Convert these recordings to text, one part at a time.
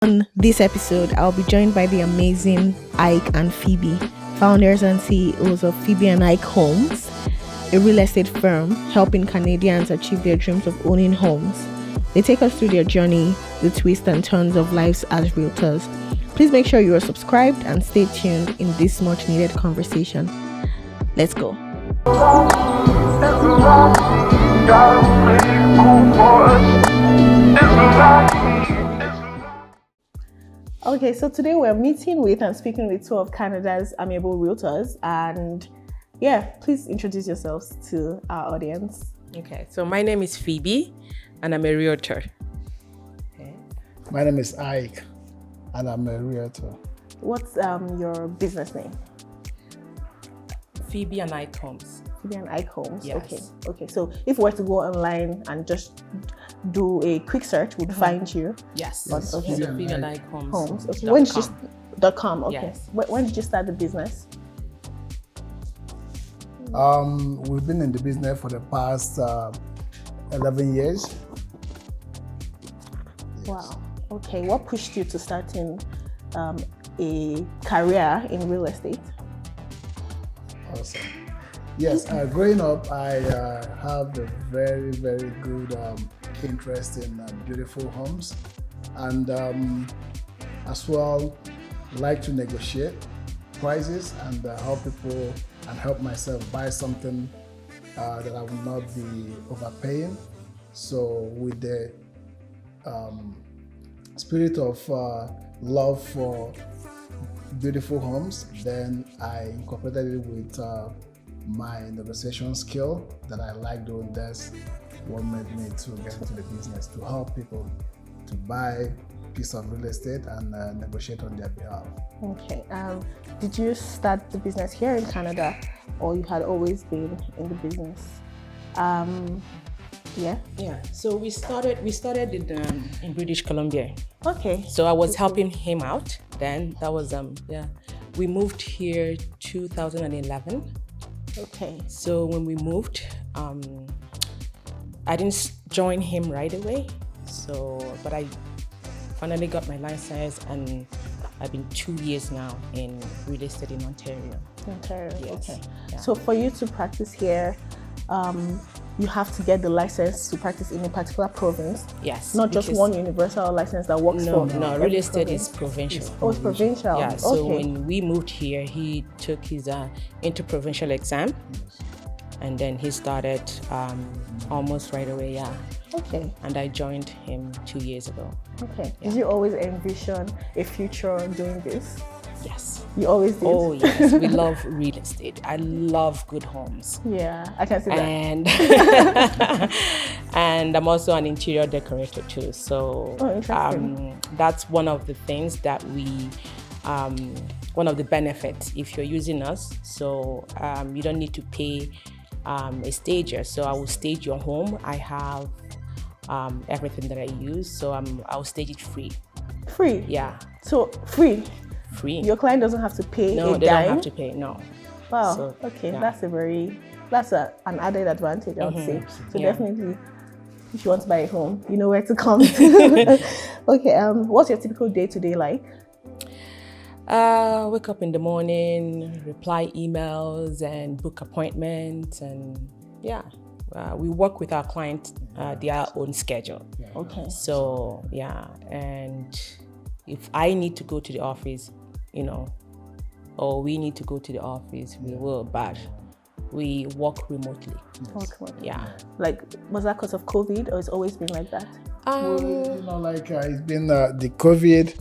On this episode, I'll be joined by the amazing Ike and Phoebe, founders and CEOs of Phoebe&Ike Homes, a real estate firm helping Canadians achieve their dreams of owning homes. They take us through their journey, the twists and turns of lives as realtors. Please make sure you are subscribed and stay tuned in this much needed conversation. Let's go. Okay, so today we're meeting with and speaking with two of Canada's amiable realtors, and please introduce yourselves to our audience. Okay, so my name is Phoebe and I'm a realtor. Okay. My name is Ike and I'm a realtor. What's your business name? Phoebe&Ike Homes. Phoebe&Ike Homes. Yes. Okay. So if we were to go online and just do a quick search, we'd find you. Yes. Okay. So Phoebe&Ike Homes. Okay. When did you .com? Okay. Yes. When did you start the business? We've been in the business for the past 11 years. Wow. Okay. What pushed you to starting a career in real estate? Awesome. Yes, growing up, I have a very, very good interest in beautiful homes, and as well like to negotiate prices and help people and help myself buy something that I will not be overpaying. So with the spirit of love for beautiful homes, then I incorporated it with my negotiation skill that I like doing. That's what made me to get into the business, to help people to buy a piece of real estate and negotiate on their behalf. Okay. Did you start the business here in Canada, or you had always been in the business? Yeah. So we started in British Columbia. Okay. So I was helping him out. Then that was we moved here 2011. Okay. So when we moved, I didn't join him right away. But I finally got my license, and I've been 2 years now in real estate in Ontario. Yes. Okay. Yeah. So for you to practice here, you have to get the license to practice in a particular province. Yes. Not just one universal license that works for. No, real estate is provincial. Oh, it's provincial. Yeah. So okay. when we moved here, he took his interprovincial exam, and then he started almost right away. Yeah. Okay. And I joined him 2 years ago. Okay. Yeah. Did you always envision a future doing this? Yes. You always did? Oh, yes. We love real estate. I love good homes. Yeah, I can see that. And and I'm also an interior decorator too. So that's one of the things that we, one of the benefits if you're using us. So you don't need to pay a stager. So I will stage your home. I have everything that I use. So I'll stage it free. Free? Yeah. So free? Free. Your client doesn't have to pay No, a they dime? don't have to pay, no. Wow, So, okay, yeah. that's an added advantage, I would say. So Yeah. definitely, if you want to buy a home, you know where to come to. Okay, what's your typical day-to-day like? Wake up in the morning, reply emails and book appointments, and we work with our clients their own schedule. Okay. So and if I need to go to the office, or we need to go to the office, we will, but we work remotely. Yeah. Like, was that because of COVID, or it's always been like that? It's been the COVID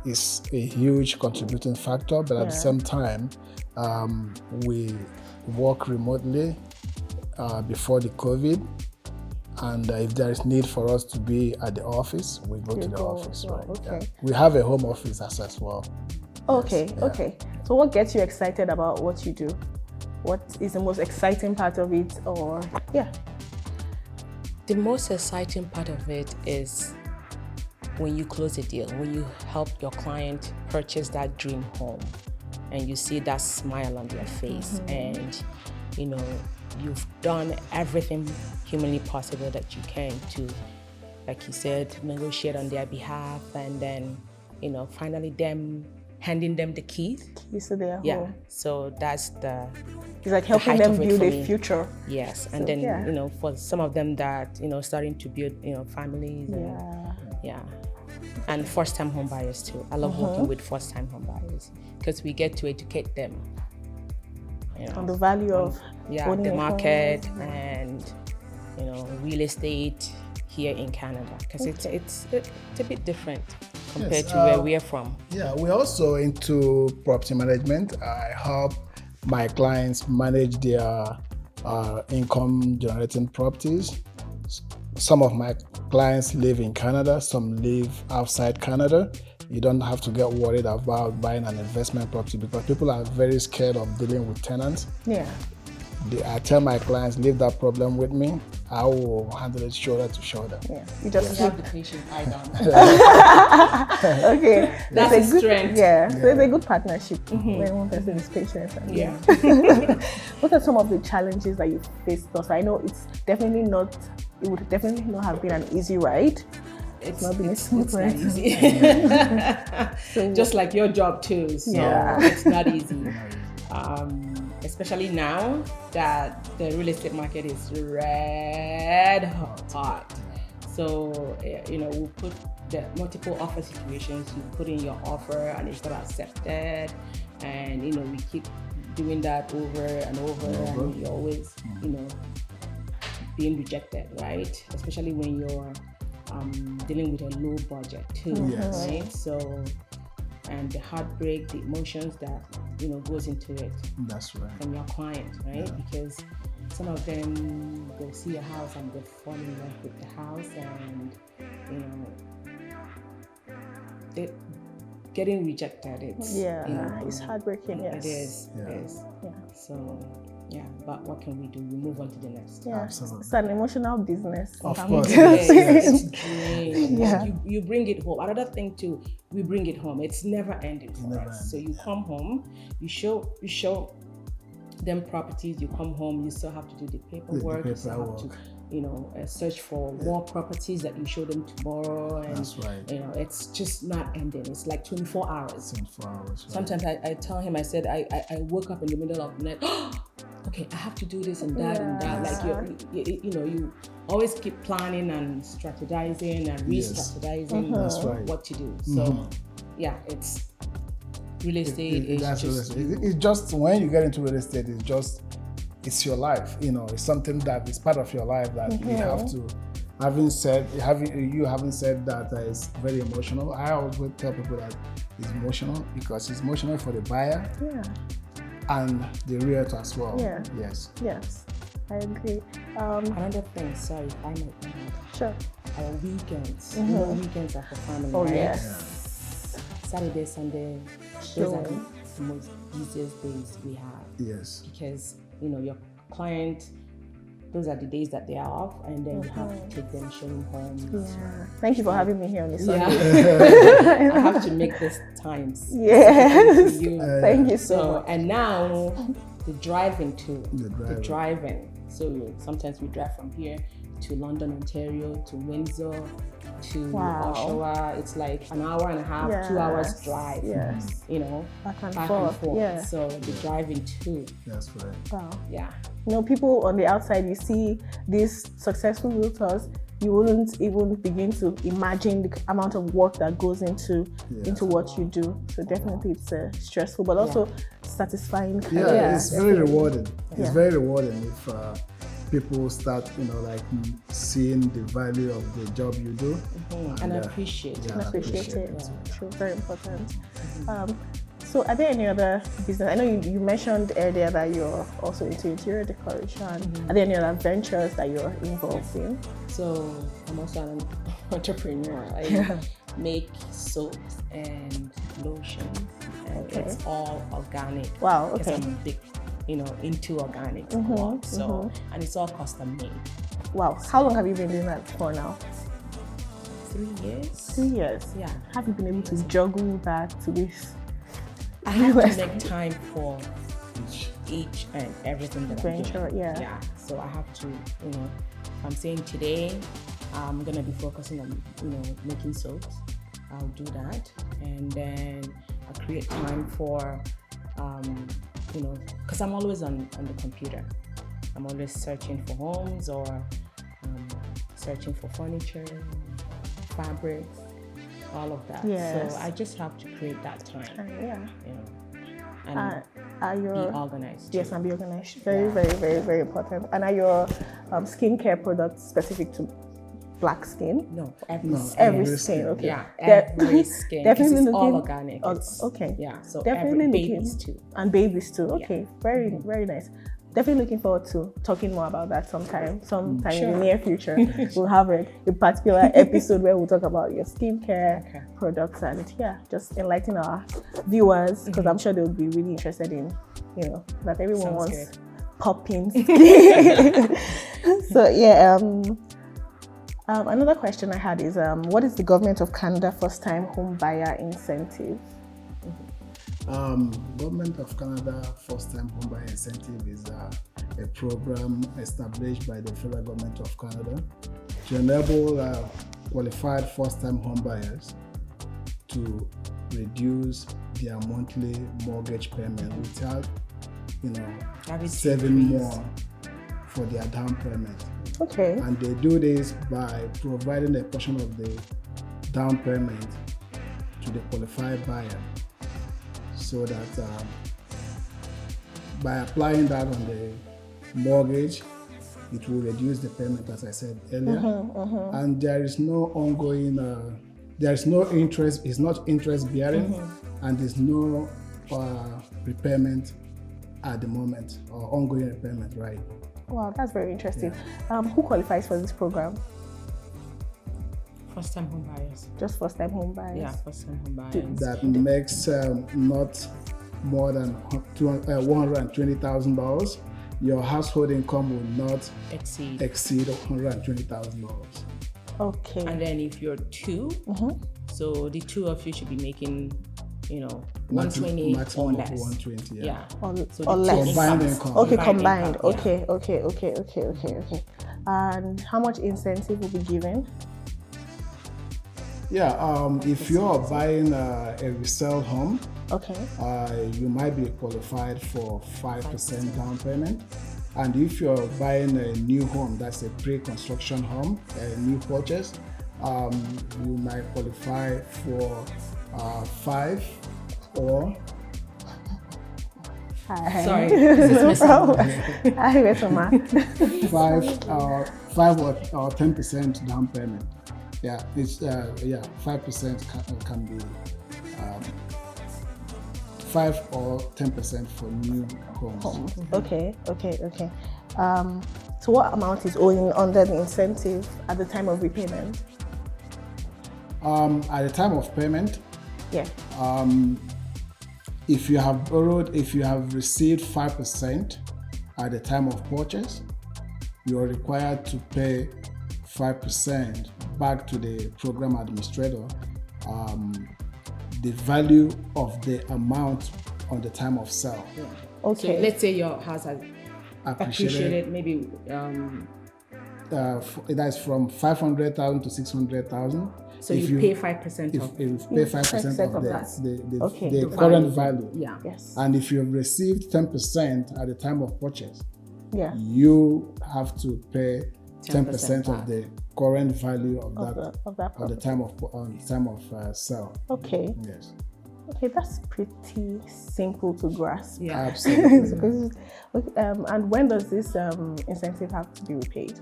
is a huge contributing factor, but at the same time, we work remotely before the COVID. And if there is need for us to be at the office, we go to the office, right? Okay. Yeah. We have a home office as well. Okay, Yes, yeah. okay. So what gets you excited about what you do? What is the most exciting part of it, or The most exciting part of it is when you close a deal, when you help your client purchase that dream home, and you see that smile on their face, and you've done everything humanly possible that you can to like you said, negotiate on their behalf, and then, finally handing them the keys. To their home. So that's it's like helping them build a future. Yes, and then for some of them that starting to build families. And first-time home buyers too. I love working with first-time home buyers because we get to educate them on the value of the market and real estate here in Canada, because it's a bit different compared to where we are from. Yeah, we're also into property management. I help my clients manage their income-generating properties. Some of my clients live in Canada, some live outside Canada. You don't have to get worried about buying an investment property because people are very scared of dealing with tenants. Yeah. I tell my clients, leave that problem with me. I will handle it shoulder to shoulder. Yeah, you just have the patience I don't. Okay, that's a good strength. Yeah, so it's a good partnership when one person is patient. What are some of the challenges that you faced thus? I know it would definitely not have been an easy ride. It's not been it's not easy. So, just like your job too. So it's not easy. Especially now that the real estate market is red hot. So, we put the multiple offer situations, you put in your offer and it's not accepted. And, we keep doing that over and over. And you're always, being rejected, right? Especially when you're dealing with a low budget too, right? So, and the heartbreak, the emotions that goes into it. That's right. From your client, right? Yeah. Because some of them, they'll see a house and they'll fall in love with the house, and they getting rejected. It's heartbreaking. Yes, it is. Yeah. It is. Yeah. So. Yeah, but what can we do? We move on to the next. Yeah, absolutely. It's an emotional business. Of course. It's draining. Yeah. You bring it home. Another thing too, we bring it home. It's never ending for us. So you come home, you show them properties. You come home, you still have to do the paperwork. You still have to, search for more properties that you show them tomorrow. And that's right. It's just not ending. It's like 24 hours. 24 hours. Right. Sometimes I tell him, I said, I woke up in the middle of the night. Okay, I have to do this and that and that. Like you always keep planning and strategizing and re-strategizing what to do. So it's real estate. It's just when you get into real estate, it's your life. It's something that is part of your life that you have to. Having said that is very emotional. I always tell people that it's emotional because it's emotional for the buyer. Yeah. And the realtor as well. Yeah. Yes, I agree. Another thing, sorry, if I might add. Sure. Our weekends. Weekends are for family. Oh, right? yes. Saturday, Sunday, those are the most easiest days we have. Yes. Because your client, those are the days that they are off, and then you have to take them, show them home. Yeah. Thank you for having me here on this Sunday. I have to make this time. Yes. Thank you so much. And now the driving too. The driving. So sometimes we drive from here to London, Ontario, to Windsor, to Oshawa. It's like an hour and a half, 2 hours drive. Yes. Back and forth. Yeah. So the driving too. That's right. Wow. Yeah. People on the outside, you see these successful realtors, you wouldn't even begin to imagine the amount of work that goes into what you do. So definitely it's stressful, but also satisfying. It's very rewarding. It's very rewarding if people start, seeing the value of the job you do. And appreciate it. Appreciate it. True, very important. So are there any other business? I know you mentioned earlier that you're also into interior decoration. Are there any other ventures that you're involved in? So I'm also an entrepreneur. I make soaps and lotions, and it's all organic. Wow, okay. Because I'm big, into organic work. So and it's all custom made. Wow. How long have you been doing that for now? 3 years. 3 years. Yeah. Have you been able to juggle that to this? I have to make time for each and everything that I'm doing. Yeah. So I have to, I'm saying today I'm gonna be focusing on, making soaps. I'll do that, and then I'll create time for, because I'm always on the computer. I'm always searching for homes or searching for furniture, fabrics, all of that. Yes. So I just have to create that time. Yeah. And be organized. Yes, and be organized. Very, very, very important. And are your skincare products specific to black skin? No, every skin. Okay. Yeah, every skin. Definitely it's looking all organic. Okay. Yeah, so definitely babies too. And babies too. Okay, very, very nice. Definitely looking forward to talking more about that sometime in the near future. We'll have a particular episode where we'll talk about your skincare products and just enlighten our viewers, because I'm sure they'll be really interested in, that everyone wants popping skin. So another question I had is, what is the Government of Canada first-time home buyer incentive? Government of Canada First-Time Home Buyer Incentive is a program established by the federal government of Canada to enable qualified first-time home buyers to reduce their monthly mortgage payment without, saving more for their down payment. Okay. And they do this by providing a portion of the down payment to the qualified buyer, so that by applying that on the mortgage, it will reduce the payment, as I said earlier. And there is no ongoing, there is no interest, it's not interest bearing, and there's no repayment at the moment, or ongoing repayment, right? Wow, that's very interesting. Who qualifies for this program? First-time home buyers. Just first-time home buyers? Yeah, first-time home buyers. That makes not more than $120,000. Your household income will not exceed $120,000. Okay. And then if you're two, so the two of you should be making, 120 maximum or less. 120, Yeah. So or less. Combined income. Okay, combined. Income, Okay. And how much incentive will be given? Yeah, if you're buying a resale home, you might be qualified for 5% down payment. And if you're buying a new home, that's a pre-construction home, a new purchase, you might qualify for 5 or... Sorry, this is five or 10% down payment. Yeah, it's 5% can be 5 or 10% for new homes. Okay. So what amount is owing under the incentive at the time of repayment? At the time of payment, if you have received 5% at the time of purchase, you are required to pay 5% back to the program administrator, the value of the amount on the time of sale. Okay. So let's say your house has appreciated maybe that's from 500,000 to 600,000. So you pay 5% if you pay 5% of the the current value. Yeah. Yes. And if you have received 10% at the time of purchase, you have to pay 10% of the current value of the time of sale. Okay. Yes. Okay, that's pretty simple to grasp. Yeah. Absolutely. And when does this incentive have to be repaid?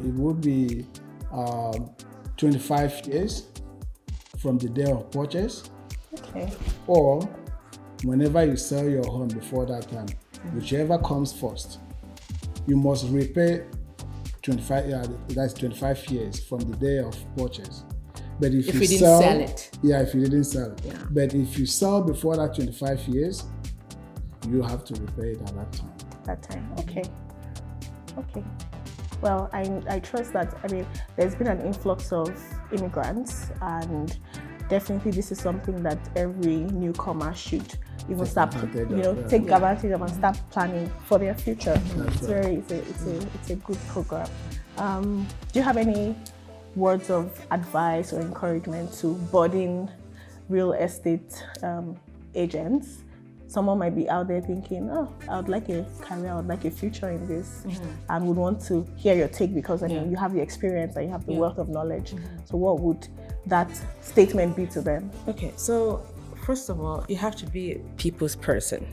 It would be 25 years from the day of purchase. Okay. Or whenever you sell your home before that time, whichever comes first, you must repay 25 years from the day of purchase. But if you didn't sell it. Yeah, if you didn't sell it. Yeah. But if you sell before that 25 years, you have to repay it at that time. Okay. Well, I trust that, there's been an influx of immigrants, and definitely this is something that every newcomer should even start, take advantage of and start planning for their future. It's a good program. Do you have any words of advice or encouragement to budding real estate agents? Someone might be out there thinking, oh, I would like a career, I would like a future in this, and would want to hear your take because I mean, you have the experience and you have the wealth of knowledge. So what would that statement be to them? Okay, so first of all, you have to be a people's person.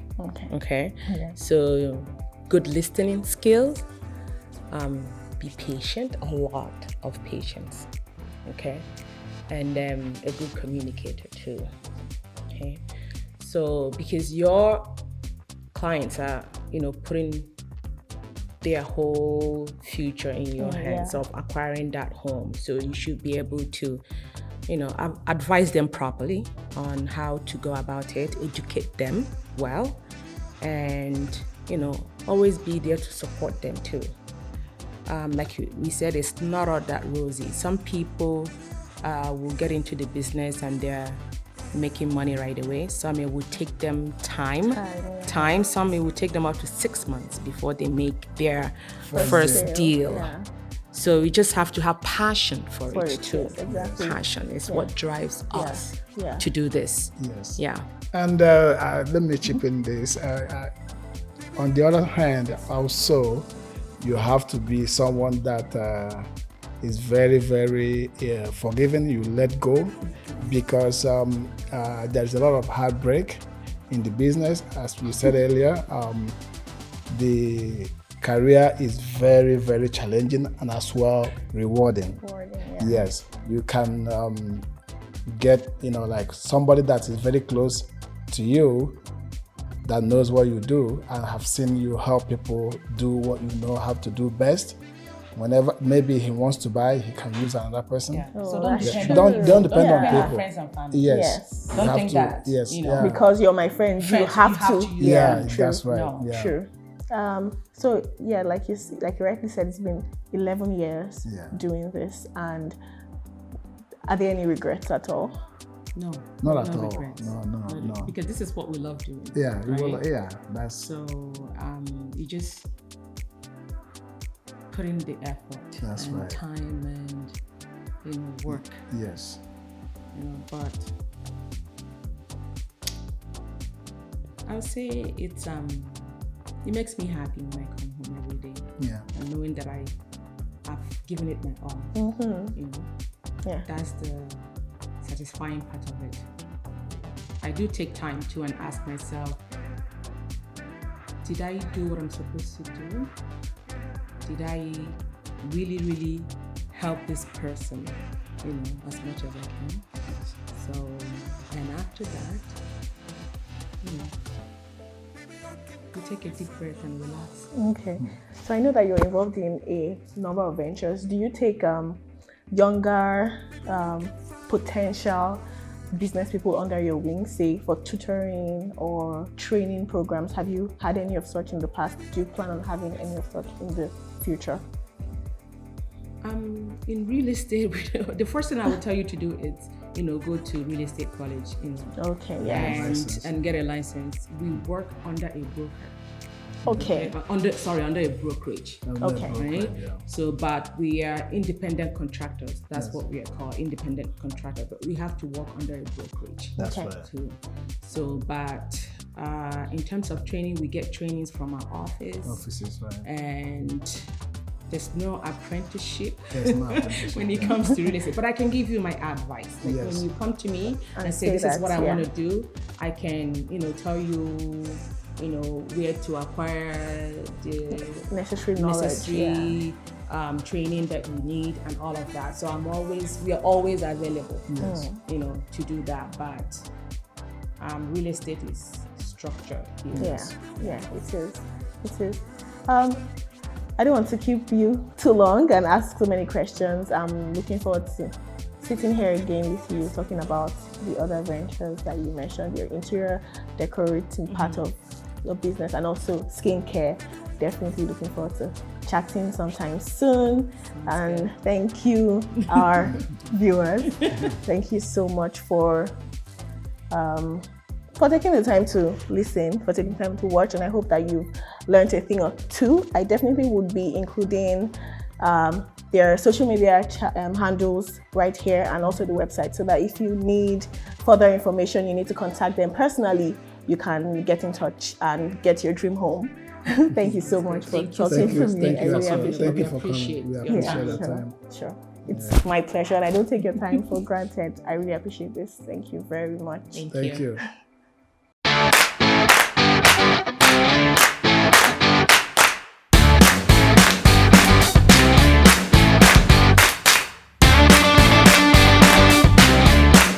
Okay? Yeah. So good listening skills, be patient, a lot of patience, okay? And a good communicator too, okay? So because your clients are, putting their whole future in your hands of acquiring that home. So you should be able to, advise them properly on how to go about it, educate them well, and, always be there to support them too. Like we said, it's not all that rosy. Some people will get into the business and they're making money right away. Some it would take them time. Some it would take them up to 6 months before they make their first deal. Yeah. So you just have to have passion for it too. Yes, exactly. Passion is what drives us to do this. Yes. Yeah. And let me chip in this. On the other hand, also, you have to be someone that is very, very forgiving. You let go, because there's a lot of heartbreak in the business. As we said earlier, the career is very, very challenging and as well rewarding. Yes, you can get, like somebody that is very close to you, that knows what you do and have seen you help people do what you know how to do best. Whenever maybe he wants to buy, he can use another person. Yeah. So don't depend on people. Friends and family. Yes. Don't think that. Yes. Because you're my friend, you have to. Yeah, true. that's right. No, yeah. True. So yeah, like you rightly said, it's been 11 years doing this, and are there any regrets at all? No, not at all. Regrets. No. Because this is what we love doing. Yeah, right? That's so. You just put in the effort and time and work. Yes. But I would say it's it makes me happy when I come home every day. Yeah. And knowing that I've given it my all. Yeah. That's the satisfying part of it. I do take time too and ask myself, did I do what I'm supposed to do? Did I really, really help this person, as much as I can? So, and after that, you take a deep breath and relax. Okay. So I know that you're involved in a number of ventures. Do you take younger potential business people under your wing, say for tutoring or training programs? Have you had any of such in the past? Do you plan on having any of such in the future? In real estate, the first thing I would tell you to do is, go to real estate college, Okay, yeah. and get a license. We work under a broker. Okay. Under a brokerage. Okay. Right? Yeah. So, but we are independent contractors. That's what we are called, independent contractor. But we have to work under a brokerage. That's right. Too. So, but in terms of training, we get trainings from our offices, right? And there's no apprenticeship, when it yeah. comes to real estate. But I can give you my advice. Like when you come to me and say this is what I want to do, I can, tell you, where to acquire the necessary knowledge, training that you need and all of that. So we are always available, to do that. But real estate is structured. Yes. Yeah, it is. I don't want to keep you too long and ask so many questions. I'm looking forward to sitting here again with you, talking about the other ventures that you mentioned, your interior decorating part of your business, and also skincare. Definitely looking forward to chatting sometime soon. And thank you, our viewers. Thank you so much for taking the time to listen, for taking time to watch, and I hope that you've learned a thing or two. I definitely would be including their social media handles right here, and also the website, so that if you need further information, you need to contact them personally, you can get in touch and get your dream home. Thank you so much for talking to me. Thank you for coming. We appreciate the time. Sure. It's my pleasure, and I don't take your time for granted. I really appreciate this. Thank you very much. Thank you.